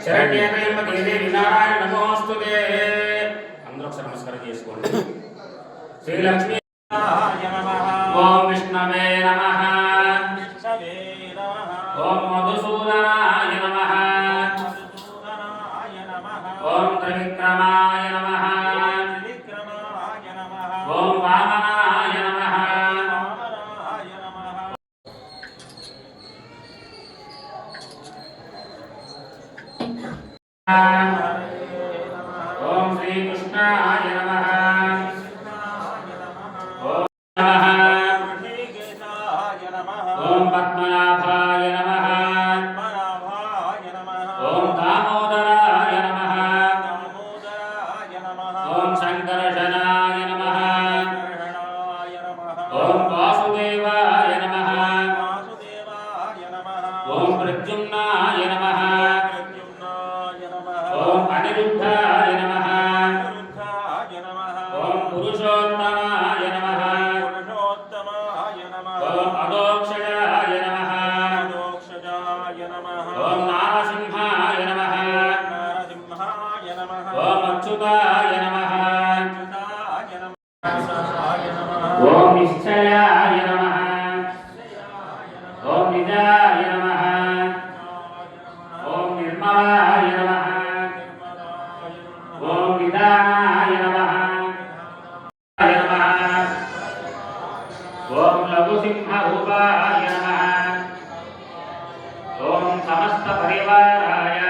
శరణ్యేత్రయంబకే దేవి నారాయణ నమోస్తుతే. అందరూ ఒకసారి నమస్కారం చేసుకోండి. శ్రీలక్ష్మీ ఓం విష్ణవే నమః. ఓం మధుసూదనాయ నమః. ఓం త్రివిక్రమాయ నమః. ఓం వామనాయ నమః. ఓం శ్రీకృష్ణాయ నమః. ఓం పద్మనాభాయ నమః. ఓం దామోదరాయ నమః. ఓం సంకర్షణాయ నమః. ఓం వాసుదేవాయ నమః. ఓం ప్రద్యుమ్నాయ నమః. ఓం అనిరుద్ధాయ నమః. ఓం పురుషోత్తమాయ నమః. ఓం అదోక్షజాయ నమః. ఓం నారసింహాయ నమః. ఓం అచ్యుతాయ నమః. ఓం నిశ్చయాయ నమః. ఓం నిజాయ నమః. ఓం నిర్మలాయ నమః. ఓం విధానాయ నమః. ఓం లఘుసింహరూపాయ నమః. ఓం సమస్త పరివారాయ